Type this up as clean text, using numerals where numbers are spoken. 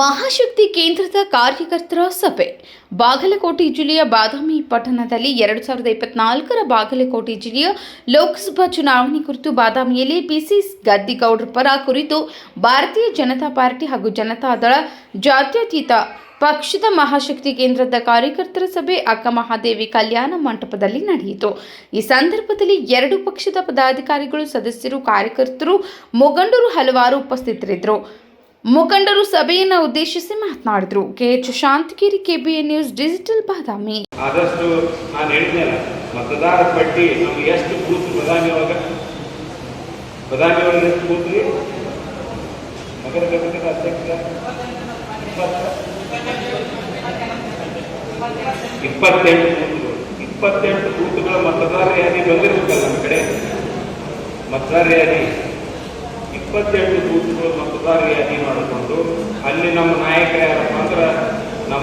ಮಹಾಶಕ್ತಿ ಕೇಂದ್ರದ ಕಾರ್ಯಕರ್ತರ ಸಭೆ ಬಾಗಲಕೋಟೆ ಜಿಲ್ಲೆಯ ಬಾದಾಮಿ ಪಟ್ಟಣದಲ್ಲಿ 2024ರ ಬಾಗಲಕೋಟೆ ಜಿಲ್ಲೆಯ ಲೋಕಸಭಾ ಚುನಾವಣೆ ಕುರಿತು ಬಾದಾಮಿಯಲ್ಲಿ ಪಿಸಿ ಗದ್ದಿಗೌಡರ ಪರ ಕುರಿತು ಭಾರತೀಯ ಜನತಾ ಪಾರ್ಟಿ ಹಾಗೂ ಜನತಾದಳ ಜಾತ್ಯತೀತ ಪಕ್ಷದ ಮಹಾಶಕ್ತಿ ಕೇಂದ್ರದ ಕಾರ್ಯಕರ್ತರ ಸಭೆ ಅಕ್ಕಮಹಾದೇವಿ ಕಲ್ಯಾಣ ಮಂಟಪದಲ್ಲಿ ನಡೆಯಿತು. ಈ ಸಂದರ್ಭದಲ್ಲಿ ಎರಡು ಪಕ್ಷದ ಪದಾಧಿಕಾರಿಗಳು, ಸದಸ್ಯರು, ಕಾರ್ಯಕರ್ತರು, ಮುಖಂಡರು ಹಲವಾರು ಉಪಸ್ಥಿತರಿದ್ದರು. ಮುಖಂಡರು ಸಭೆಯನ್ನು ಉದ್ದೇಶಿಸಿ ಮಾತನಾಡಿದರು. K H Shantagiri, KBN news digital, ಬಾದಾಮಿ. ಆದಷ್ಟು ನಾನು ಹೇಳಿದ್ನಲ್ಲ, ಮತದಾರ ಪಟ್ಟಿ ನಮ್ಗೆ ಎಷ್ಟು ಬೂತ್ ಬದಾಮಿ ಒಳಗೆ ಎಷ್ಟು ಬೂತ್ ರೀ ನಗರ ಘಟಕದ ಅಧ್ಯಕ್ಷ 28 ಬೂತ್ಗಳ ಮತದಾರ ಯಾದಿ ಬಂದಿರ್ಬೇಕಲ್ಲ ನಮ್ಮ ಕಡೆ. ಮತದಾರ ಯಾದಿ 28 ಬೂತ್ಗಳು ಮತದಾರ ಯಾದಿ ಮಾಡಿಕೊಂಡು ಅಲ್ಲಿ ನಮ್ಮ ನಾಯಕರು ಯಾರಪ್ಪ ಅಂದ್ರೆ